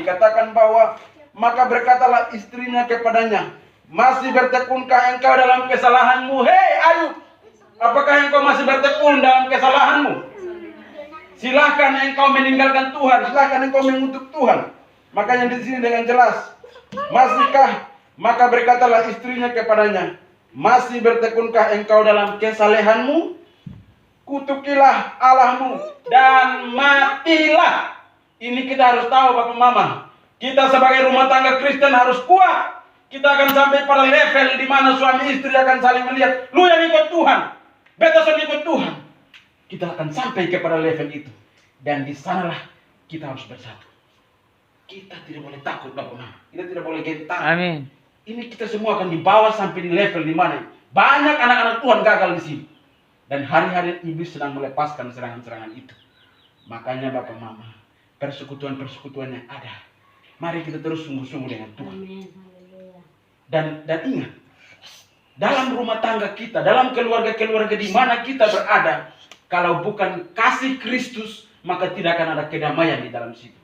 dikatakan bahwa maka berkatalah istrinya kepadanya, masih bertekunkah engkau dalam kesalahanmu? Hei Ayub, apakah engkau masih bertekun dalam kesalahanmu? Silahkan engkau meninggalkan Tuhan, silahkan engkau mengutuk Tuhan. Makanya di sini dengan jelas, masihkah? Maka berkatalah istrinya kepadanya, masih bertekunkah engkau dalam kesalehanmu? Kutukilah Allahmu dan matilah. Ini kita harus tahu Bapak Mama. Kita sebagai rumah tangga Kristen harus kuat. Kita akan sampai pada level di mana suami istri akan saling melihat, lu yang ikut Tuhan, beta yang ikut Tuhan. Kita akan sampai kepada level itu. Dan di sanalah kita harus bersatu. Kita tidak boleh takut Bapak Mama. Kita tidak boleh gentar. Amin. Ini kita semua akan dibawa sampai di level di mana banyak anak-anak Tuhan gagal di sini. Dan hari-hari iblis sedang melepaskan serangan-serangan itu. Makanya Bapak Mama, persekutuan-persekutuan yang ada, mari kita terus sungguh-sungguh dengan Tuhan. Dan ingat, dalam rumah tangga kita, dalam keluarga-keluarga di mana kita berada, kalau bukan kasih Kristus, maka tidak akan ada kedamaian di dalam situ.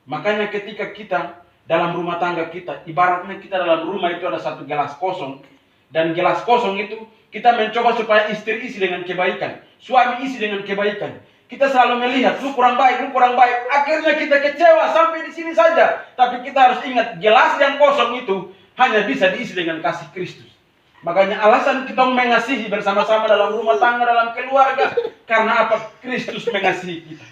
Makanya ketika kita dalam rumah tangga kita, ibaratnya kita dalam rumah itu ada satu gelas kosong, dan gelas kosong itu kita mencoba supaya istri isi dengan kebaikan, suami isi dengan kebaikan. Kita selalu melihat, lu kurang baik, lu kurang baik. Akhirnya kita kecewa sampai di sini saja. Tapi kita harus ingat, gelas yang kosong itu hanya bisa diisi dengan kasih Kristus. Makanya alasan kita mengasihi bersama-sama dalam rumah tangga, dalam keluarga, karena apa? Kristus mengasihi kita.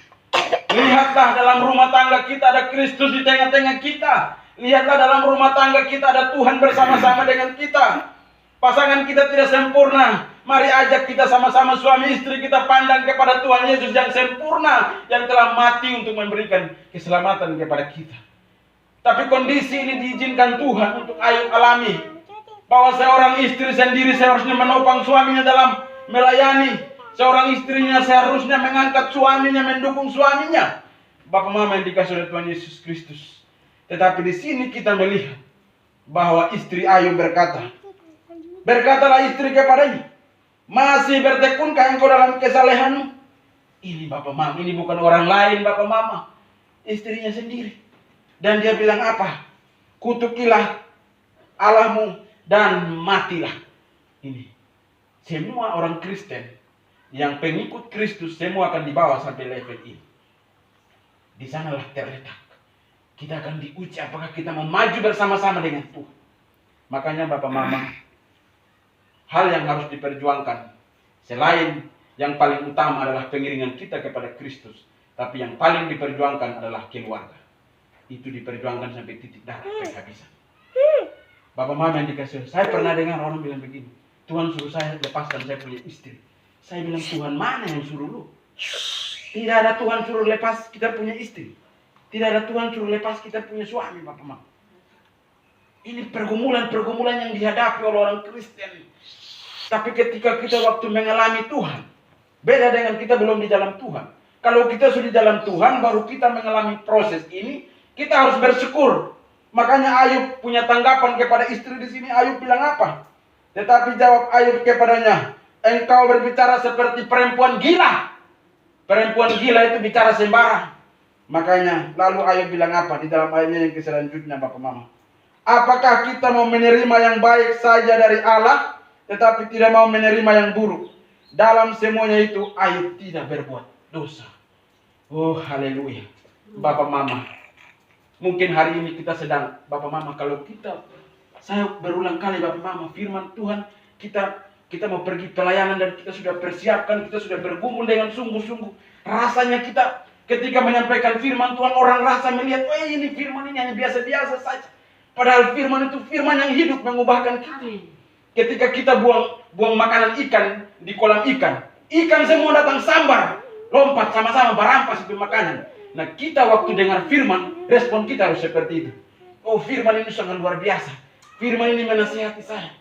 Lihatlah dalam rumah tangga kita ada Kristus di tengah-tengah kita. Lihatlah dalam rumah tangga kita ada Tuhan bersama-sama dengan kita. Pasangan kita tidak sempurna. Mari ajak kita sama-sama suami istri kita pandang kepada Tuhan Yesus yang sempurna, yang telah mati untuk memberikan keselamatan kepada kita. Tapi kondisi ini diizinkan Tuhan untuk Ayub alami. Bahwa seorang istri sendiri seharusnya menopang suaminya dalam melayani. Seorang istrinya seharusnya mengangkat suaminya, mendukung suaminya. Bapak Mama yang dikasih oleh Tuhan Yesus Kristus. Tetapi di sini kita melihat bahwa istri Ayub berkatalah istri kepadanya, masih bertekunkah engkau dalam kesalehanmu? Ini Bapak Mama, ini bukan orang lain Bapak Mama, istrinya sendiri. Dan dia bilang apa? Kutukilah Allahmu dan matilah. Ini semua orang Kristen yang pengikut Kristus semua akan dibawa sampai level ini. Di sanalah terletak kita akan diuji apakah kita mau maju bersama-sama dengan Tuhan. Makanya Bapak Mama, hal yang harus diperjuangkan selain yang paling utama adalah pengiringan kita kepada Kristus, tapi yang paling diperjuangkan adalah keluarga. Itu diperjuangkan sampai titik darah kehabisan. Bapak Mama yang dikasih, saya pernah dengar orang bilang begini, Tuhan suruh saya lepaskan saya punya istri. Saya bilang, Tuhan mana yang suruh lu? Tidak ada Tuhan suruh lepas kita punya istri. Tidak ada Tuhan suruh lepas kita punya suami Bapak Mama. Ini pergumulan-pergumulan yang dihadapi oleh orang Kristen. Tapi ketika kita waktu mengalami Tuhan, beda dengan kita belum di dalam Tuhan. Kalau kita sudah di dalam Tuhan, baru kita mengalami proses ini, kita harus bersyukur. Makanya Ayub punya tanggapan kepada istri di sini. Ayub bilang apa? Tetapi jawab Ayub kepadanya, engkau berbicara seperti perempuan gila. Perempuan gila itu bicara sembarang. Makanya lalu Ayub bilang apa di dalam ayatnya yang selanjutnya Bapak Mama? Apakah kita mau menerima yang baik saja dari Allah, tetapi tidak mau menerima yang buruk? Dalam semuanya itu Ayub tidak berbuat dosa. Oh haleluya. Bapak Mama, mungkin hari ini kita sedang, Bapak Mama, kalau kita, saya berulang kali Bapak Mama, firman Tuhan, kita mau pergi pelayanan dan kita sudah persiapkan, kita sudah bergumul dengan sungguh-sungguh. Rasanya kita ketika menyampaikan firman Tuhan, orang rasa melihat, oh ini firman ini hanya biasa-biasa saja. Padahal firman itu firman yang hidup, mengubahkan kita. Ketika kita buang makanan ikan di kolam ikan, ikan semua datang sambar, lompat sama-sama berampas itu makanan. Nah kita waktu dengar firman, respon kita harus seperti itu. Oh firman ini sangat luar biasa. Firman ini menasihati saya.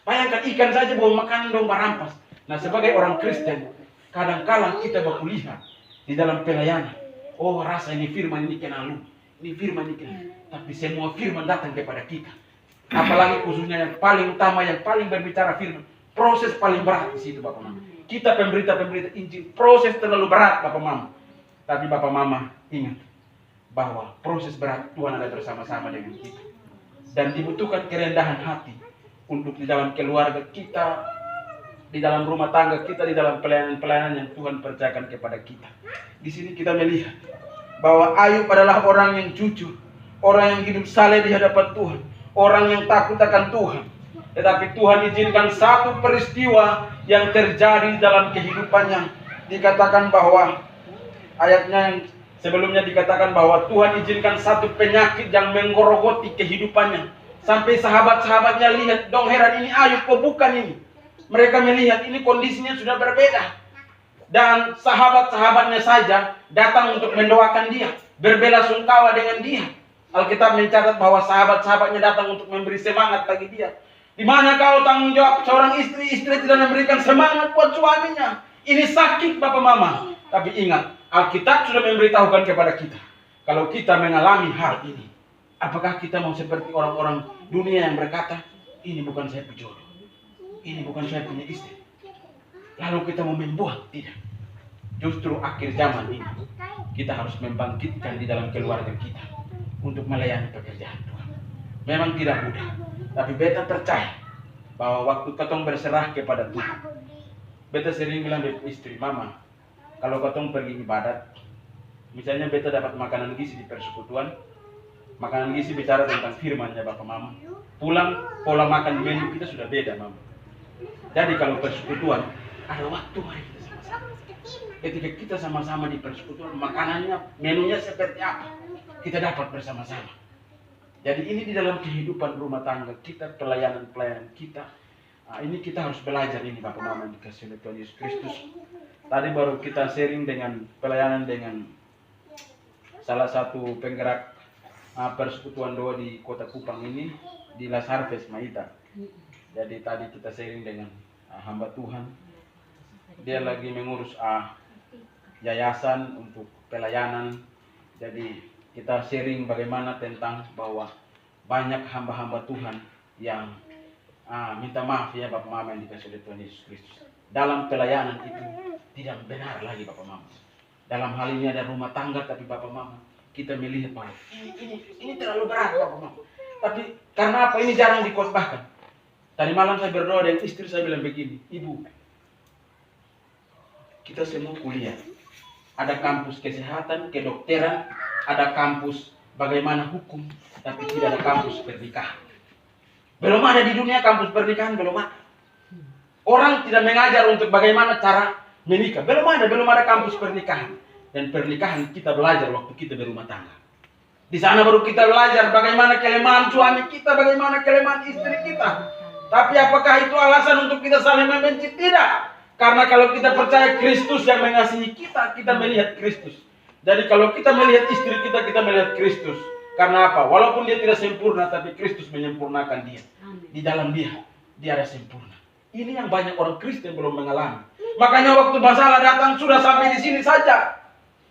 Bayangkan ikan saja buang makanan dong berampas. Nah sebagai orang Kristen, kadang-kala kita baku lihat di dalam pelayanan. Oh rasa ini firman ini kena lu. Ini firman ini kena. Tapi semua firman datang kepada kita. Apalagi khususnya yang paling utama, yang paling berbicara firman. Proses paling berat di situ Bapak Mama. Kita pemberita-pemberita Injil, proses terlalu berat Bapak Mama. Tapi Bapak Mama ingat, bahwa proses berat Tuhan ada bersama-sama dengan kita. Dan dibutuhkan kerendahan hati untuk di dalam keluarga kita, di dalam rumah tangga kita, di dalam pelayanan-pelayanan yang Tuhan percayakan kepada kita. Di sini kita melihat bahwa Ayub adalah orang yang jujur, orang yang hidup saleh di hadapan Tuhan, orang yang takut akan Tuhan. Tetapi Tuhan izinkan satu peristiwa yang terjadi dalam kehidupannya. Dikatakan bahwa ayatnya yang sebelumnya dikatakan bahwa Tuhan izinkan satu penyakit yang menggorogoti kehidupannya. Sampai sahabat-sahabatnya lihat, dong heran, ini Ayub kok bukan ini. Mereka melihat ini kondisinya sudah berbeda. Dan sahabat-sahabatnya saja datang untuk mendoakan dia, berbelasungkawa dengan dia. Alkitab mencatat bahwa sahabat-sahabatnya datang untuk memberi semangat bagi dia. Di mana kau tanggung jawab seorang istri tidak memberikan semangat buat suaminya. Ini sakit Bapak Mama. Tapi ingat, Alkitab sudah memberitahukan kepada kita. Kalau kita mengalami hal ini, apakah kita mau seperti orang-orang dunia yang berkata, ini bukan saya punya jodoh, ini bukan saya punya istri, lalu kita mau membuang? Tidak. Justru akhir zaman ini, kita harus membangkitkan di dalam keluarga kita untuk melayani pekerjaan Tuhan. Memang tidak mudah, tapi beta percaya bahwa waktu katong berserah kepada Tuhan, beta sering bilang ke istri, Mama, kalau katong pergi ibadat, misalnya beta dapat makanan gizi di persekutuan, makanan gizi bicara tentang firman-Nya Bapak Mama, pulang pola makan menu kita sudah beda Mama. Jadi kalau persekutuan, ada waktu mari kita sama-sama. Ketika kita sama-sama di persekutuan, makanannya, menunya seperti apa, kita dapat bersama-sama. Jadi ini di dalam kehidupan rumah tangga kita, pelayanan-pelayanan kita. Nah, ini kita harus belajar ini Bapak Mama dikasih oleh Tuhan Yesus Kristus. Tadi baru kita sharing dengan pelayanan dengan salah satu penggerak persekutuan doa di Kota Kupang ini, di Las Harvest Maita. Jadi tadi kita sharing dengan hamba Tuhan. Dia lagi mengurus yayasan untuk pelayanan. Jadi kita sharing bagaimana tentang bahwa banyak hamba-hamba Tuhan yang minta maaf ya Bapak Mama yang dikasih oleh Tuhan Yesus Kristus. Dalam pelayanan itu tidak benar lagi Bapak Mama. Dalam hal ini ada rumah tangga, tapi Bapak Mama kita melihat bahwa ini terlalu berat Bapak Mama. Tapi karena apa ini jarang dikhotbahkan. Tadi malam saya berdoa dengan istri, saya bilang begini, Ibu, kita semua kuliah. Ada kampus kesehatan, kedokteran, ada kampus bagaimana hukum, tapi tidak ada kampus pernikahan. Belum ada di dunia kampus pernikahan, belum ada. Orang tidak mengajar untuk bagaimana cara menikah. Belum ada kampus pernikahan. Dan pernikahan kita belajar waktu kita berumah tangga. Di sana baru kita belajar bagaimana kelemahan suami kita, bagaimana kelemahan istri kita. Tapi apakah itu alasan untuk kita saling membenci? Tidak. Karena kalau kita percaya Kristus yang mengasihi kita, kita melihat Kristus. Jadi kalau kita melihat istri kita, kita melihat Kristus. Karena apa? Walaupun dia tidak sempurna, tapi Kristus menyempurnakan dia. Di dalam dia ada sempurna. Ini yang banyak orang Kristen belum mengalami. Makanya waktu masalah datang sudah sampai di sini saja.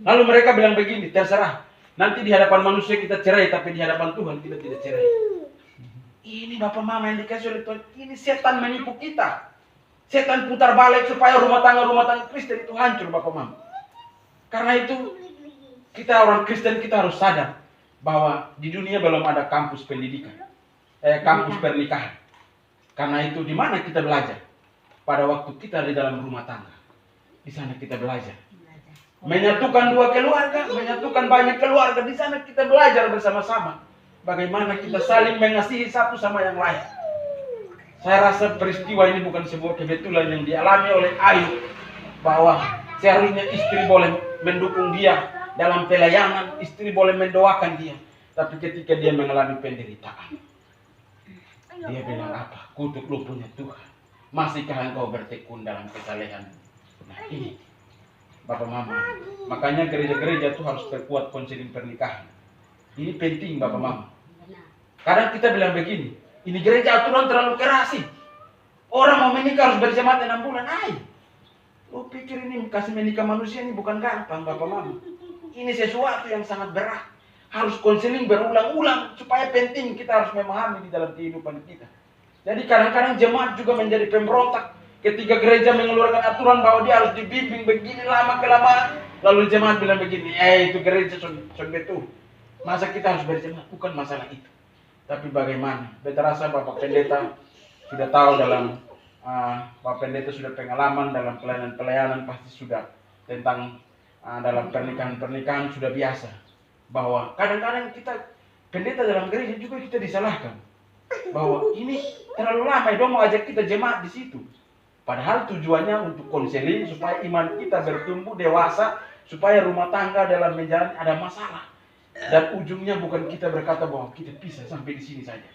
Lalu mereka bilang begini, terserah. Nanti di hadapan manusia kita cerai, tapi di hadapan Tuhan kita tidak cerai. Ini Bapak Mama yang dikasih oleh Tuhan. Ini setan menipu kita. Setan putar balik supaya rumah tangga Kristen itu hancur Bapak Mama. Karena itu kita orang Kristen kita harus sadar bahwa di dunia belum ada kampus pendidikan, kampus pernikahan. Karena itu di mana kita belajar? Pada waktu kita di dalam rumah tangga. Di sana kita belajar. Menyatukan dua keluarga, menyatukan banyak keluarga. Di sana kita belajar bersama-sama. Bagaimana kita saling mengasihi satu sama yang lain. Saya rasa peristiwa ini bukan sebuah kebetulan yang dialami oleh Ayub. Bahwa seharusnya istri boleh mendukung dia dalam pelayanan, istri boleh mendoakan dia. Tapi ketika dia mengalami penderitaan, dia bilang apa? Kutuk lu punya Tuhan. Masihkah engkau bertekun dalam kesalehan? Nah ini Bapak Mama. Makanya gereja-gereja itu harus perkuat konseling pernikahan. Ini penting Bapak Mama. Kadang kita bilang begini, ini gereja aturan terlalu keras sih. Orang mau menikah harus berjemaat 6 bulan. Lu pikir ini kasih menikah manusia ini bukan gampang Bapak Mama. Ini sesuatu yang sangat berat. Harus konseling berulang-ulang supaya penting kita harus memahami di dalam kehidupan kita. Jadi kadang-kadang jemaat juga menjadi pemberontak. Ketika gereja mengeluarkan aturan bahwa dia harus dibimbing begini lama kelamaan, lalu jemaat bilang begini, itu gereja son betul. Masa kita harus berjemaat? Bukan masalah itu. Tapi bagaimana? Beta rasa Bapak Pendeta sudah tahu dalam Bapak Pendeta sudah pengalaman dalam pelayanan pasti sudah tentang dalam pernikahan sudah biasa. Bahwa kadang-kadang kita pendeta dalam gereja juga kita disalahkan. Bahwa ini terlalu lama, dong mau ajak kita jemaat di situ. Padahal tujuannya untuk konseling supaya iman kita bertumbuh dewasa, supaya rumah tangga dalam menjalani ada masalah. Dan ujungnya bukan kita berkata bahwa kita bisa sampai di sini saja.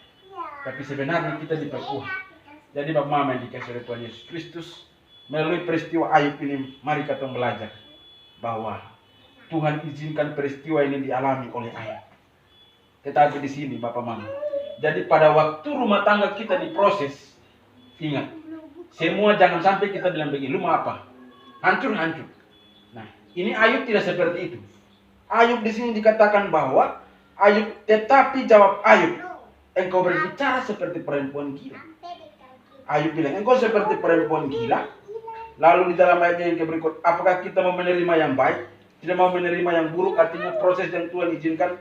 Tapi sebenarnya kita diperkuat. Jadi Bapak Mama yang dikasih oleh Tuhan Yesus Kristus, melalui peristiwa Ayub ini, mari kita belajar bahwa Tuhan izinkan peristiwa ini dialami oleh Ayub. Tetapi di sini Bapak Mama. Jadi pada waktu rumah tangga kita diproses, ingat, semua jangan sampai kita bilang begini, lu mau apa? Hancur-hancur. Nah, ini Ayub tidak seperti itu. Ayub di sini dikatakan bahwa Ayub, tetapi jawab Ayub, engkau berbicara seperti perempuan gila. Ayub bilang, engkau seperti perempuan gila. Lalu di dalam ayatnya yang berikut, apakah kita mau menerima yang baik, tidak mau menerima yang buruk? Artinya proses yang Tuhan izinkan.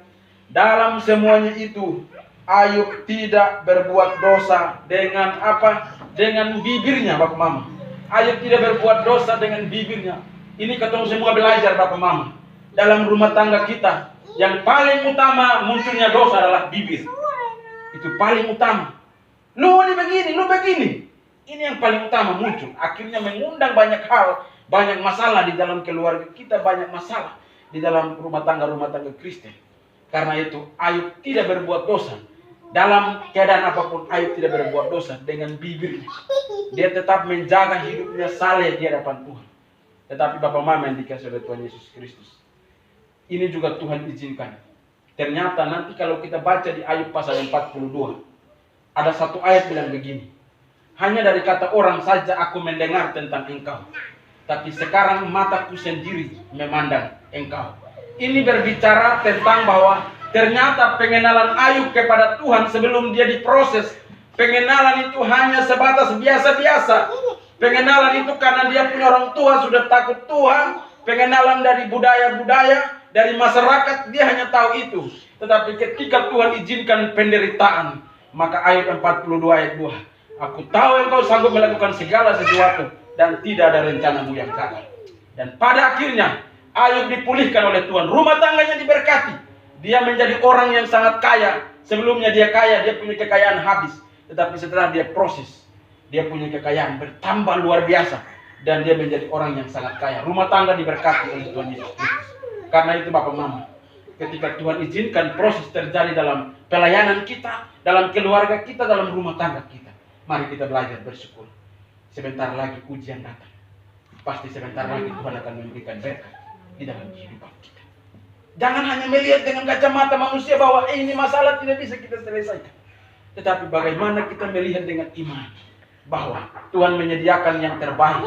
Dalam semuanya itu, Ayub tidak berbuat dosa dengan apa? Dengan bibirnya, Bapak Mama. Ayub tidak berbuat dosa dengan bibirnya. Ini ketemu semua belajar, Bapak Mama. Dalam rumah tangga kita, yang paling utama munculnya dosa adalah bibir. Itu paling utama. Lu ini begini, lu begini. Ini yang paling utama muncul. Akhirnya mengundang banyak hal, banyak masalah di dalam keluarga kita, banyak masalah di dalam rumah tangga Kristen. Karena itu, Ayub tidak berbuat dosa. Dalam keadaan apapun, Ayub tidak berbuat dosa dengan bibirnya. Dia tetap menjaga hidupnya saleh di hadapan Tuhan. Tetapi Bapak Mama yang dikasih oleh Tuhan Yesus Kristus, ini juga Tuhan izinkan. Ternyata nanti kalau kita baca di Ayub pasal 42, ada satu ayat bilang begini. Hanya dari kata orang saja aku mendengar tentang engkau, tapi sekarang mataku sendiri memandang engkau. Ini berbicara tentang bahwa ternyata pengenalan Ayub kepada Tuhan sebelum dia diproses, pengenalan itu hanya sebatas biasa-biasa. Pengenalan itu karena dia punya orang tua sudah takut Tuhan. Pengenalan dari budaya-budaya, dari masyarakat, dia hanya tahu itu. Tetapi ketika Tuhan izinkan penderitaan, maka ayat 42 ayat 2, aku tahu engkau sanggup melakukan segala sesuatu dan tidak ada rencanamu yang gagal. Dan pada akhirnya Ayub dipulihkan oleh Tuhan. Rumah tangganya diberkati. Dia menjadi orang yang sangat kaya. Sebelumnya dia kaya, dia punya kekayaan habis. Tetapi setelah dia proses, dia punya kekayaan bertambah luar biasa. Dan dia menjadi orang yang sangat kaya. Rumah tangga diberkati oleh Tuhan Yesus Kristus. Karena itu Bapak Mama, ketika Tuhan izinkan proses terjadi dalam pelayanan kita, dalam keluarga kita, dalam rumah tangga kita, mari kita belajar bersyukur. Sebentar lagi ujian datang. Pasti sebentar lagi Tuhan akan memberikan berkat di dalam kehidupan kita. Jangan hanya melihat dengan kacamata manusia bahwa ini masalah tidak bisa kita selesaikan. Tetapi bagaimana kita melihat dengan iman bahwa Tuhan menyediakan yang terbaik.